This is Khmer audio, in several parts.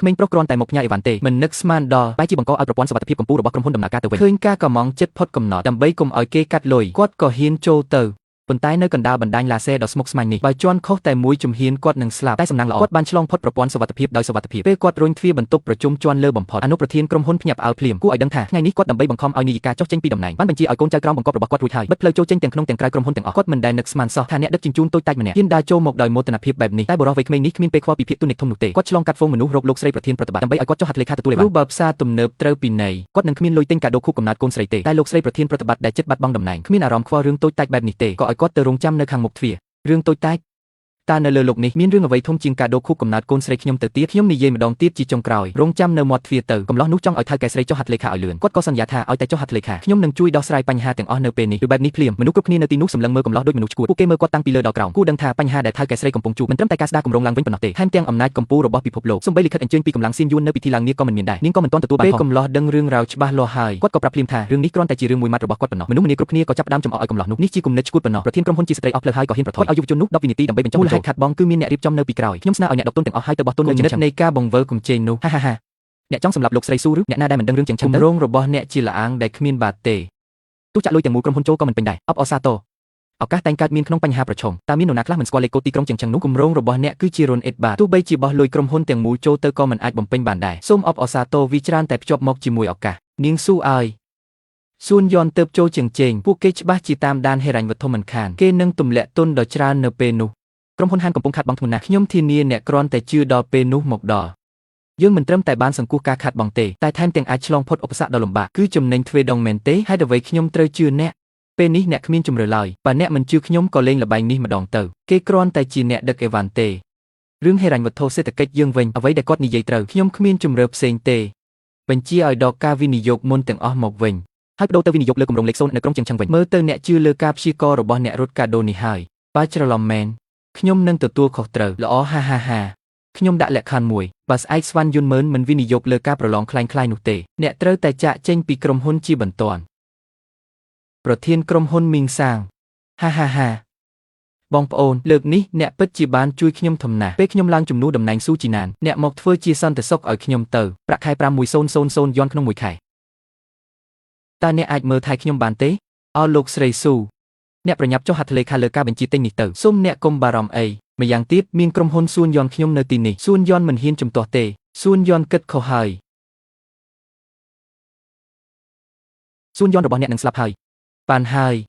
ក្មេងប្រុសគ្រាន់តែមកផ្ញើអីវ៉ាន់ទេមិននឹកស្មានដល់បែរជាបង្កឲ្យប្រព័ន្ធសុវត្ថិភាពកម្ពុជារបស់ក្រុមហ៊ុនដំណើរការទៅវិញឃើញការកំងចិត្តផុតកំណត់ដើម្បីកុំឲ្យគេកាត់លុយគាត់ក៏ហ៊ានចូលទៅប៉ុន្តែនៅកណ្ដាលបណ្ដាញឡាសេដ៏ស្មុគស្មាញនេះបើជន់ខុសតែមួយជំហានគាត់នឹងស្លាប់តែសំណាងល្អគាត់បានឆ្លងផុតប្រព័ន្ធសុវត្ថិភាពដោយសុវត្ថិភាពពេលគាត់រុញទ្វារបន្ទប់ប្រជុំជាន់លើបំផុតអនុប្រធានក្រុមហ៊ុនភ្ញាក់ផ្អើលភ្លាមគួរឲ្យដឹងថាថ្ងៃនេះគាត់ដើម្បីបង្ខំឲ្យនាយិកាចុះចេញពីតំណែងបានបញ្ជាឲ្យកូនចៅក្រមបង្កប់របស់គាត់រួចហើយបិទផ្លូវចូលចេញទាំងក្នុងទាំងក្រៅក្រុមហ៊ុនទាំងអស់គាត់មិនដែលនឹកស្មានសោះថាអ្នកដឹកជញ្ជូនតូចតាចម្នាក់ហ៊ានដើរចូលមកដោយមោទនភាពបែបនេះតែបុរសវ័យក្មេងនេះគ្មានពេលខ្វល់ពីភាពទូនិកធំនោះទេគាត់ឆ្លងកាត់ហ្វូងមនុស្សរកលោកស្រីប្រធានប្រតិបត្តិដើម្បីឲ្យគាត់ចុះហត្ថលេខាទទួលឯវ៉ាន់បើផ្សារទំនើបត្រូវពិន័យគាត់នឹងគ្មានលុយទិញកាដូខួបកំណើតកូនស្រីទេតែលោកស្រីប្រធានប្រតិបត្តិដែលចិត្តបាត់បង់តំណែងគ្មានអារម្មណ៍ខ្វល់រឿងតូចតាចបែបនេះទេក៏ឲ្យគាត់ទៅរងចាំនៅខាងមុខទ្វាររឿងតូចតាចតើនៅលើលោកនេះមានរឿងអ្វីធំជាងកាដូខួបកំណើតកូនស្រីខ្ញុំទៅទៀតខ្ញុំនិយាយម្ដងទៀតជាចុងក្រោយរងចាំនៅមាត់ទ្វារទៅកំឡោះនោះចង់ឲ្យថៅកែស្រីចុះហត្ថលេខាឲ្យលឿនគាត់ក៏សន្យាថាឲ្យតែចុះហត្ថលេខាខ្ញុំនឹងជួយដោះស្រាយបញ្ហាទាំងអស់នៅពេលនេះឬបែបនេះភ្លាមមនុស្សគ្រប់គ្នានៅទីនោះសម្លឹងមើលកំឡោះដូចមនុស្សឈួតពួកគេមើលគាត់តាំងពីលើដល់ក្រោមគូដឹងថាបញ្ហាដែលថៅកែស្រីកំពុងជួបមិនត្រឹមតែការស្ដារគម្រោងឡើងវិញប៉ុណ្ណោះទេថែមទាំងអំណាចកម្ពុជារបស់ពិភពលោកសូម្បីលិខិតអញ្ជើញពីកម្លាំងសៀនយួននៅពិធីឡើងនាងក៏មិនមានដែរនាងក៏មិនទាន់ទទួលបានផងពេលកំឡោះដឹងរឿងរ៉ាវច្បាស់លាស់ហើយគាត់ក៏ប្រាប់ភ្លាមថារឿងនេះគ្រាន់តែជារឿងមួយម៉ាត់របស់គាត់ប៉ុណ្ណោះមនុស្សម្នាគ្រប់គ្នាក៏ចាប់ផ្ដើមចំអកឲ្យកំឡោះនោះនេះជាគំនិតឈួតប៉ុណ្ណោះប្រធានក្រុមហ៊ុនជាស្ត្រីអស់ផ្លូវហើយក៏ហ៊ានប្រថុយឲ្យយុវជននោះ10វិនាទីដើម្បីបញ្ចុះមូលហេតុខាត់បងគឺមានអ្នករៀបចំនៅពីក្រោយខ្ញុំស្នើឲ្យអ្នកដកទុនទាំងអស់ហើយទៅបោះទុនលើចំណិតនៃការបង្វិលកំជេងនោះហាអ្នកចង់សម្លាប់លោកស្រីស៊ូឬអ្នកណាដែលមិនដឹងរឿងចឹងឆឹងទៅគម្រោងរបស់អ្នកជាលាអាងដែលគ្មានបាតទេទោះចាក់លុយទាំងមូលក្រុមហ៊ុនចូលក៏មិនពេញដែរអបអរសាទរឱកាសតែងកើតមានក្នុងបញ្ហាប្រឈមតើមាននរណាខ្លះមិនស្គាល់លេខកូដទីក្រុងចឹងនោះគម្រោងរបស់អ្នកគឺជារុនអេតបាទោះបីជាបោះលុយក្រុមហ៊ុនទាំងមូលចូលទៅក៏មិនអាចបំពេញបានដែរសូមអបអរសាទរវាច្រើនតែភ្ជាប់មកជាមួយឱកាសនាងស៊ូឲ្យសួនយន់ទៅចូលជាងជេងពួកគេច្បាស់ជាតាមដានហេរញ្ញវត្ថុមិនខានគេនឹងទម្លាក់ទុនដ៏ច្រើននៅពេលនោះក្រុមហ៊ុនហានកំពុងខាត់បងធ្ងន់ណាស់ខ្ញុំធានាអ្នកគ្រាន់តែជឿដល់ពេលនោះមកដល់យើងមិនត្រឹមតែបានសង្គ្រោះការខាត់បងទេតែថែមទាំងអាចឆ្លងផុតឧបសគ្គដ៏លំបាកគឺចំណេញទ្វេដងមែនទេហេតុអ្វីខ្ញុំត្រូវជឿអ្នកពេលនេះអ្នកគ្មានជំរឿឡើយបើអ្នកមិនជឿខ្ញុំក៏លេងល្បែងនេះម្ដងទៅគេគ្រាន់តែជាអ្នកដឹកអេវ៉ាន់ទេរឿងហេរញ្ញវត្ថុសេដ្ឋកិច្ចយើងវិញអ្វីដែលគាត់និយាយត្រូវខ្ញុំគ្មានជំរឿផ្សេងទេបញ្ជាឲ្យដកការវិនិយោគមុនទាំងអស់មកវិញហើយបដូរទៅវិនិយោគលើគម្រោងលេខ0នៅក្រុងជាងឆឹងវិញមើលទៅអ្នកជឿលើការព្យាករណ៍របស់អ្នករត់កាដូនេះហើយបើច្រឡំមែនខ្ញុំនឹងទទួលខុសត្រូវល្អហាខ្ញុំដាក់លក្ខខណ្ឌមួយបើស្អែកស្វាន់យុនមើលមិនវិនិយោគលើការប្រឡងคล้ายៗនោះទេអ្នកត្រូវតែចាក់ចេញពីក្រុមហ៊ុនជាបន្ទាន់ប្រធានក្រុមហ៊ុនមីងសាងហាបងប្អូនលើកនេះអ្នកពិតជាបានជួយខ្ញុំធំណាស់ពេលខ្ញុំឡើងជំនួសតំណែងស៊ូជីណានអ្នកមកធ្វើជាសន្តិសុខឲ្យខ្ញុំទៅប្រាក់ខែ51000យន់ក្នុងមួយខែតើអ្នកអាចមើលថែខ្ញុំបានទេអរលោកស្រីស៊ូអ្នកប្រញាប់ចុះហត្ថលេខាលើការបញ្ជាទិញនេះទៅសូមអ្នកកុំបារម្ភអីម្យ៉ាងទៀតមានក្រុមហ៊ុនសួនយន់ខ្ញុំនៅទីនេះសួនយន់មិនហ៊ានជំទាស់ទេសួនយន់គិតខុសហើយសួនយន់របស់អ្នកនឹងស្លាប់ហើយបានហើយ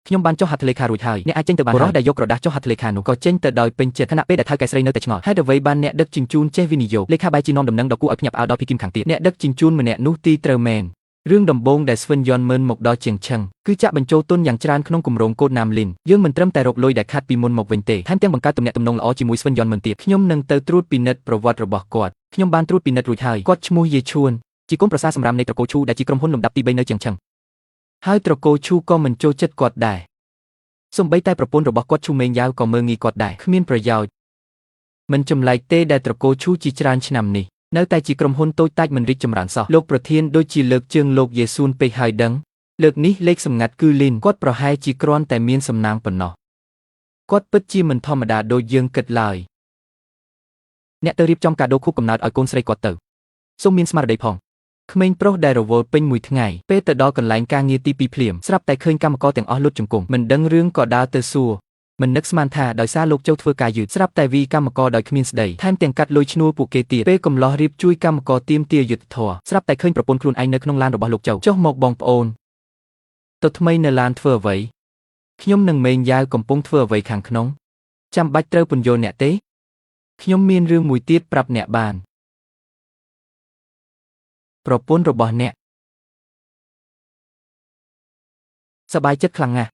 ខ្ញុំបានចុះហត្ថលេខារួចហើយអ្នកអាចចេញទៅបានបុរសដែលយកក្រដាសចុះហត្ថលេខានោះក៏ចេញទៅដោយពេញចិត្តខណៈពេលដែលថៅកែស្រីនៅតែឆ្ងល់ហេតុអ្វីបានអ្នកដឹកជញ្ជូនចេះវិនិយោគលេខាបែរជានាំដំណឹងដល់គួរឲ្យភ្ញាក់ផ្អើលដល់ភីគីមខាងទៀតអ្នកដឹកជញ្ជូនម្នាក់នោះទីត្រូវមែនរឿងដំបូងដែលស្វិនយន់មើលមកដល់ជាងឆឹងគឺចាក់បញ្ចូលទុនយ៉ាងច្រើនក្នុងគម្រោងកូដណាមលីនយើងមិនត្រឹមតែរកលុយដែលខាត់ពីមុនមកវិញទេថែមទាំងបង្កើតទំនាក់ទំនងល្អជាមួយស្វិនយន់មើលទៀតខ្ញុំនឹងទៅត្រួតពិនិត្យប្រវត្តិរបស់គាត់ខ្ញុំបានត្រួតពិនិត្យរួចហើយគាត់ឈ្មោះយេឈួនជាកូនប្រសារសម្រាប់នៃត្រកូលឈូដែលជាក្រុមហ៊ុនលំដាប់ទី3នៅជាងឆឹងហើយត្រកូលឈូក៏មិនចូលចិត្តគាត់ដែរសូម្បីតែប្រពន្ធរបស់គាត់ឈូមេងយ៉ាវក៏មើលងាយគាត់ដែរគ្មានប្រយោជន៍មិនចម្លែកទេដែលត្រកូលឈូជាច្រើនឆ្នាំនេះនៅតែជាក្រុមហ៊ុនតូចតាចមិនរីកចម្រើនសោះលោកប្រធានដូចជាលើកជើងលោកយេស៊ូនពេកហើយដឹងលើកនេះលេខសម្ងាត់គឺលីនគាត់ប្រហែលជាគ្រាន់តែមានសំណាងប៉ុណ្ណោះគាត់ពិតជាមិនធម្មតាដូចយើងគិតឡើយអ្នកទៅរៀបចំកាដូខួបកំណើតឲ្យកូនស្រីគាត់ទៅសូមមានស្មារតីផងក្មេងប្រុសដែលរវល់ពេញមួយថ្ងៃពេលទៅដល់កន្លែងការងារទី2ភ្លាមស្រាប់តែឃើញកម្មករទាំងអស់លុតជង្គង់មិនដឹងរឿងក៏ដើរទៅសួរមិននឹកស្មានថាដោយសារលោកចូលធ្វើការយឺតស្រាប់តែវីកម្មករដោយគ្មានស្ដីថែមទាំងកាត់លុយឈ្នួលពួកគេទៀតពេលកំឡោះរៀបជួយកម្មករទាមទារយុត្តិធម៌ស្រាប់តែឃើញប្រពន្ធខ្លួនឯងនៅក្នុងឡានរបស់លោកចុះមកបងប្អូនទៅថ្មីនៅឡានធ្វើអ្វីខ្ញុំនឹងមេងយ៉ាវកំពុងធ្វើអ្វីខាងក្នុងចាំបាច់ត្រូវពន្យល់អ្នកទេខ្ញុំមានរឿងមួយទៀតប្រាប់អ្នកបានប្រពន្ធរបស់អ្នកសប្បាយចិត្តខ្លាំងណាស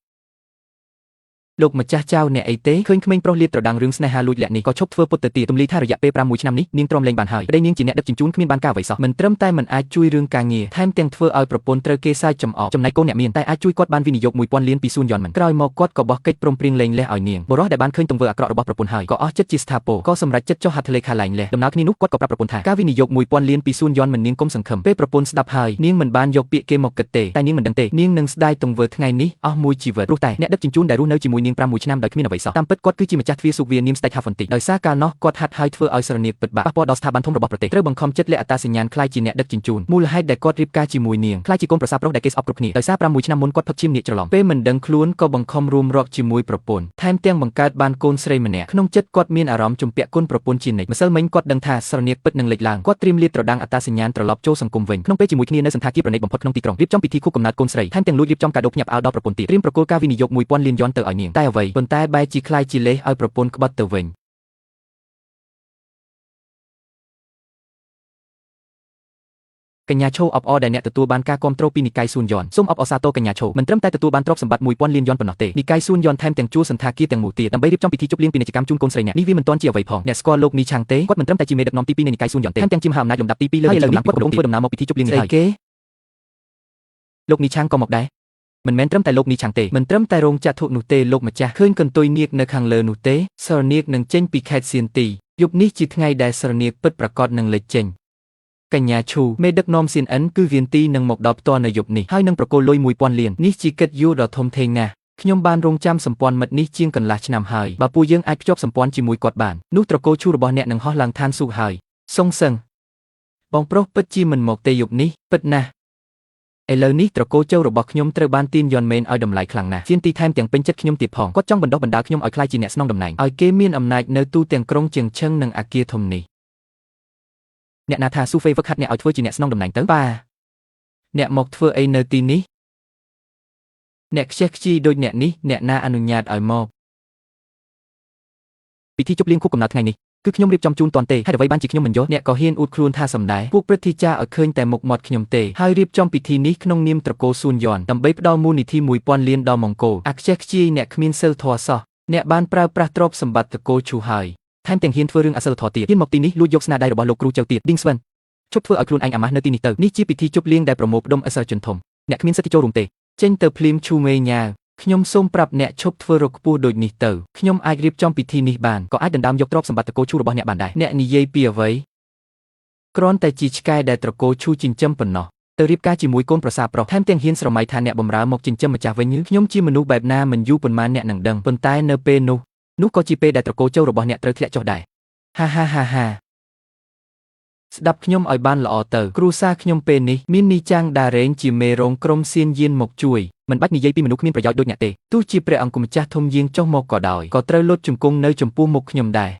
់លោកម្ចាស់ចៅអ្នកអីទេឃើញក្មេងប្រុសលាតត្រដាងរឿងស្នេហាលួចលាក់នេះក៏ឈប់ធ្វើពុតទៅទៀតទម្លីថារយៈពេល6ឆ្នាំនេះនាងទ្រាំលេងបានហើយប្តីនាងជាអ្នកដឹកជញ្ជូនគ្មានបានការអ្វីសោះមិនត្រឹមតែមិនអាចជួយរឿងការងារថែមទាំងធ្វើឲ្យប្រពន្ធត្រូវគេសាយចំអកចំណែកកូនអ្នកមានតែអាចជួយគាត់បានវិនិយោគ1000លានពីសួនយន់មិនក្រោយមកគាត់ក៏បោះកិច្ចព្រមព្រៀងលែងលះឲ្យនាងបុរសដែលបានឃើញទង្វើអាក្រក់របស់ប្រពន្ធហើយក៏អស់ចិត្តជាស្ថាពរក៏សម្រេចចិត្តចុះហត្ថលេខាលែងលះដំណើរគ្នានោះគាត់ក៏ប្រាប់ប្រពន្ធថាការវិនិយោគ1000លានពីសួនយន់មិននាងកុំសង្ឃឹមពេលប្រពន្ធស្ដាប់ហើយនាងមិនបានយកពាក្យគេមកគិតទេតែនាងមិនដឹងទេនាងនឹងស្ដាយទង្វើថ្ងៃនេះអស់មួយជីវិតព្រោះតែអ្នកដឹកជញ្ជូនដែលរស់នៅជាមួយនាង នាង5ឆ្នាំដោយគ្មានអ្វីសោះតាមពិតគាត់គឺជាម្ចាស់ទ្វារសុខវានាម Steakhouse ដោយសារកាលនោះគាត់ហាត់ហើយធ្វើឲ្យសរនាកពិតបាក់ប៉ះពាល់ដល់ស្ថាប័នធំរបស់ប្រទេសត្រូវបង្ខំចិត្តលាក់អត្តសញ្ញាណខ្លាយជាអ្នកដឹកជញ្ជូនមូលហេតុដែលគាត់រៀបការជាមួយនាងខ្លាយជាកូនប្រសារប្រុសដែលគេស្អប់គ្រប់គ្នាដោយសារ6ឆ្នាំមុនគាត់ផឹកឈាមនាគច្រឡំពេលមិនដឹងខ្លួនក៏បង្ខំរួមរកជាមួយប្រពន្ធថែមទាំងបង្កើតបានកូនស្រីម្នាក់ក្នុងចិត្តគាត់មានអារម្មណ៍ជំពាក់គុណប្រពន្ធជានិច្ចម្សិលមិញគាត់ដឹងថាសរនាកពិតនឹងលេចឡើងគាត់ត្រៀមលាតត្រដាងអត្តសញ្ញាណត្រឡប់ចូលសង្គមវិញក្នុងពេលជាមួយគ្នានៅសន្តាគារប្រណីតបំផុតក្នុងទីក្រុងរៀបចំពិធីខួបកំណើតកូនស្រីថែមទាំងលួចរៀបចំកាដូភ្ញាក់ផ្អើលដល់ប្រពន្ធទៀតត្រៀមប្រគល់ការវិនិយោគ1000លានយ៉នទៅឲ្យនាងតែអ្វីប៉ុន្តែបែរជាខ្លាយជាលេសឲ្យប្រពន្ធក្បត់ទៅវិញកញ្ញាឈូអបអរដែលអ្នកទទួលបានការគាំទ្រពីនិកាយស៊ូនយ៉នសូមអបអរសាទរកញ្ញាឈូមិនត្រឹមតែទទួលបានទ្រព្យសម្បត្តិ1000លានយ៉នប៉ុណ្ណោះទេនិកាយស៊ូនយ៉នថែមទាំងជួលសន្តាគារទាំងមូលទៀតដើម្បីរៀបចំពិធីជប់លៀងពាណិជ្ជកម្មជូនកូនស្រីអ្នកនេះវាមិនទាន់ជាអ្វីផងអ្នកស្គាល់លោកនីឆាងទេគាត់មិនត្រឹមតែជាមេដឹកនាំទី2នៃនិកាយស៊ូនយ៉នទេថែមទាំងជាមហាអំណាចលំដាប់ទី2លើវិទ្យាល័យគាត់កំពុងធ្វើដំណើរមកពិធីជប់លៀងនេះហើយលោកនីឆាងក៏មកដែរមិនមែនត្រឹមតែលោកនីឆាងទេមិនត្រឹមតែរោងចក្រធុនោះទេលោកម្ចាស់ឃើញកន្ទុយនាគនៅខាងលើនោះទេសរនាគនឹងចេញពីខេត្តសៀនទីយប់នេះជាថ្ងៃដែលសរនាគពិតប្រាកដនឹងលេចចេញកញ្ញាឈូមេដឹកនាំ CNN គឺវៀនទីនឹងមកដល់ផ្ទាល់នៅយប់នេះហើយនឹងប្រគល់លុយ1000លាននេះជាកិត្តិយសដ៏ធំធេងណាស់ខ្ញុំបានរងចាំសម្ព័ន្ធមិត្តនេះជាងកន្លះឆ្នាំហើយបើពួកយើងអាចភ្ជាប់សម្ព័ន្ធជាមួយគាត់បាននោះត្រកូលឈូរបស់អ្នកនឹងហោះឡើងឋានសួគ៌ហើយសុងសឹងបងប្រុសពិតជាមិនមកទេយប់នេះពិតណាស់ឥឡូវនេះត្រកូលជើរបស់ខ្ញុំត្រូវបានទានយ៉នមែនឲ្យតម្លៃខ្លាំងណាស់ជាទីថែមទាំងពេញចិត្តខ្ញុំទៀតផងគាត់ចង់បណ្ដុះបណ្ដាលខ្ញុំឲ្យក្លាយជាអ្នកស្នងតំណែងឲ្យគេមានអំណាចនៅទូទាំងក្រុងជាងឈឹងនិងអាគារធំនេះអ្នកណាថាស៊ូហ្វេវឹកហាត់អ្នកឲ្យធ្វើជាអ្នកស្នងតំណែងទៅប៉ាអ្នកមកធ្វើអីនៅទីនេះអ្នកខ្ជះខ្ជាយដូចអ្នកនេះអ្នកណាអនុញ្ញាតឲ្យមកពិធីជប់លៀងខួបកំណើតថ្ងៃនេះគឺខ្ញុំរៀបចំជូនតាន់ទេហេតុអ្វីបានជាខ្ញុំមិនយកអ្នកក៏ហ៊ានអួតខ្លួនថាសំដែរពួកព្រឹទ្ធាចារ្យឲ្យឃើញតែមុខមាត់ខ្ញុំទេហើយរៀបចំពិធីនេះក្នុងនាមត្រកូលស៊ូនយ៉នដើម្បីផ្ដល់មូលនិធិ1000លានដល់ម៉ុងហ្គោលអាខ្ជះខ្ជាយអ្នកគ្មានសិលធម៌សោះអ្នកបានប្រើប្រាស់ទ្រព្យសម្បត្តិត្រកូលឈូហើយថែមទាំងហ៊ានធ្វើរឿងអសិលធម៌ទៀតហ៊ានមកទីនេះលួចយកស្នាដៃរបស់លោកគ្រូចៅទៀតឌីងស្វិនជប់ធ្វើឲ្យខ្លួនឯងអាម៉ាស់នៅទីនេះទៅនេះជាពិធីជប់លៀងដែលប្រមូលផ្ដុំឥសរជនធំអ្នកគ្មានសិទ្ធិចូលរួមទេចេញទៅភ្លាមឈូមេញ៉ាខ្ញុំសូមប្រាប់អ្នកឈប់ធ្វើរកខ្ពស់ដូចនេះទៅខ្ញុំអាចរៀបចំពិធីនេះបានក៏អាចដណ្ដើមយកទ្រព្យសម្បត្តិត្រកូលឈូរបស់អ្នកបានដែរអ្នកនិយាយពីអ្វីគ្រាន់តែជាឆ្កែដែលត្រកូលឈូចិញ្ចឹមប៉ុណ្ណោះទៅរៀបការជាមួយកូនប្រសារប្រុសថែមទាំងហ៊ានស្រមៃថាអ្នកបម្រើមកចិញ្ចឹមម្ចាស់វិញខ្ញុំជាមនុស្សបែបណាមិនយូរប៉ុន្មានអ្នកនឹងដឹងប៉ុន្តែនៅពេលនោះក៏ជាពេលដែលត្រកូលជើរបស់អ្នកត្រូវធ្លាក់ចុះដែរហាស្ដាប់ខ្ញុំឲ្យបានល្អទៅគ្រួសារខ្ញុំពេលនេះមាននីចាងដារ៉េងជាមេរងក្រុមសៀនយានមកជួយមិនបាច់និយាយពីមនុស្សគ្មានប្រយោជន៍ដូចអ្នកទេទោះជាព្រះអង្គម្ចាស់ធំយាងចុះមកក៏ដោយក៏ត្រូវលុតជង្គង់នៅចំពោះមុខខ្ញុំដែរ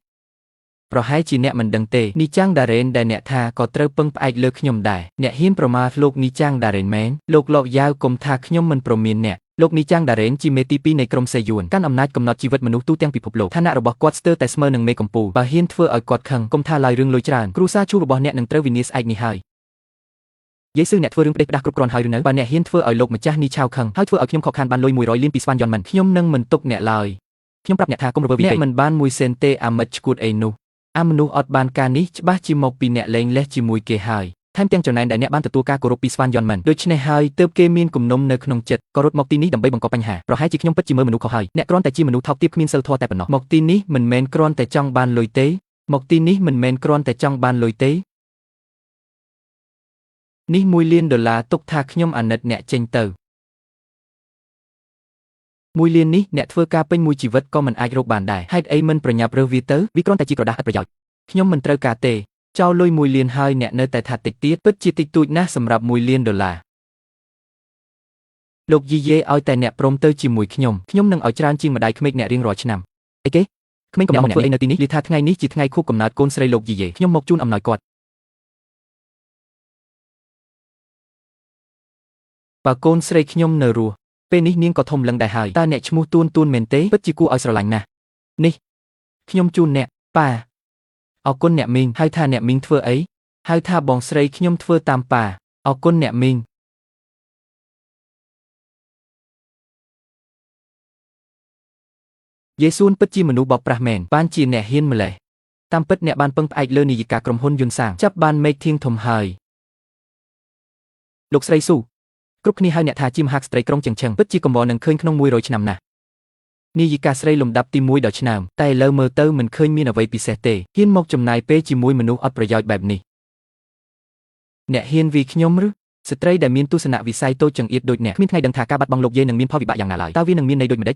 ប្រហែលជាអ្នកមិនដឹងទេនីចាងដារ៉េនដែលអ្នកថាក៏ត្រូវពឹងផ្អែកលើខ្ញុំដែរអ្នកហ៊ានប្រមាថលោកនីចាងដារ៉េនមែនលោកយ៉ាវកុំថាខ្ញុំមិនព្រមានអ្នកលោកនីចាងដារ៉េនជាមេទី2នៃក្រុមសេយួនកាន់អំណាចកំណត់ជីវិតមនុស្សទូទាំងពិភពលោកឋានៈរបស់គាត់ស្ទើរតែស្មើនឹងមេកំពូលបើហ៊ានធ្វើឲ្យគាត់ខឹងកុំថាឡើយរឿងលុយច្រើនគ្រួសារឈូរបស់អ្នកនឹងត្រូវវិនាសស្អែកនេះហើយយាយស៊ឺអ្នកធ្វើរឿងផ្ដេសផ្ដាស់គ្រប់គ្រាន់ហើយឬនៅបើអ្នកហ៊ានធ្វើឲ្យលោកម្ចាស់នេះឆាវខឹងហើយធ្វើឲ្យខ្ញុំខកខានបានលុយ100លានពីស្វានយ៉នមិនខ្ញុំនឹងមិនទុកអ្នកឡើយខ្ញុំប្រាប់អ្នកថាកុំរវើវិពេកអ្នកមិនបាន1សេនទេអាមិតឈួតអីនោះអាមនុស្សអត់បានការនេះច្បាស់ជាមកពីអ្នកលេងលេះជាមួយគេហើយថែមទាំងចំណែនដែលអ្នកបានទទួលការគោរពពីស្វានយ៉នមិនដូច្នេះហើយទើបគេមានគំនុំនៅក្នុងចិត្តក៏រត់មកទីនេះដើម្បីបង្កបញ្ហាប្រហែលជាខ្ញុំពិតជាមើលមនុស្សខុសហើយអ្នកគ្រាន់តែជាមនុស្សថោកទាបគ្មានសិលធម៌តែប៉ុណ្ណោះមកទីនេះមិនមែនគ្រាន់តែចង់បានលុយទេមកទីនេះមិនមែនគ្រាន់តែចង់បានលុយទេនេះ$1លានទុកថាខ្ញុំអាណិតអ្នកចេញទៅ1លាននេះអ្នកធ្វើការពេញមួយជីវិតក៏មិនអាចរកបានដែរហេតុអីមិនប្រញាប់រើសវាទៅវាគ្រាន់តែជាក្រដាសឥតប្រយោជន៍ខ្ញុំមិនត្រូវការទេចោលលុយ$1លានហើយអ្នកនៅតែថាតិចទៀតពិតជាតិចតួចណាស់សម្រាប់$1លានលោកយីយេឲ្យតែអ្នកព្រមទៅជាមួយខ្ញុំនឹងឲ្យច្រើនជាងម្ដាយក្មេកអ្នករៀងរាល់ឆ្នាំអីគេក្មេងកំឡុងមកធ្វើអីនៅទីនេះនិយាយថាថ្ងៃនេះជាថ្ងៃខួបកំណើតកូនស្រីលោកយីយេខ្ញុំមកជូនអំណោយគាត់បើកូនស្រីខ្ញុំនៅរស់ពេលនេះនាងក៏ធំលឹងដែរហើយតើអ្នកឈ្មោះទួនមែនទេពិតជាគួរឲ្យស្រឡាញ់ណាស់នេះខ្ញុំជូនអ្នកប៉ាអរគុណអ្នកមីងហើយថាអ្នកមីងធ្វើអីហើយថាបងស្រីខ្ញុំធ្វើតាមប៉ាអរគុណអ្នកមីងយេស៊ូនពិតជាមនុស្សបបប្រាស់មែនបានជាអ្នកហ៊ានម្លេះតាមពិតអ្នកបានពឹងផ្អែកលើនាយិកាក្រុមហ៊ុនយន្តសាងចាប់បានមេឃធៀងធំហើយលោកស្រីស៊ូគ្រប់គ្នាហៅអ្នកថាជាមហាក្សត្រីក្រុងជឹងឈឹងពិតជាកំបោរនឹងឃើញក្នុង100ឆ្នាំណាស់នាយិកាស្រីលំដាប់ទី1ដល់ឆ្នាំតែឥឡូវមើលទៅមិនឃើញមានអ្វីពិសេសទេហ៊ានមកចំណាយពេលជាមួយមនុស្សអត់ប្រយោជន៍បែបនេះអ្នកហ៊ានវាខ្ញុំឬស្ត្រីដែលមានទស្សនវិស័យតូចចង្អៀតដូចអ្នកគ្មានថ្ងៃដឹងថាការបាត់បង់លោកយាយនឹងមានផលវិបាកយ៉ាងណាឡើយតើវានឹងមានន័យដូចម្តេច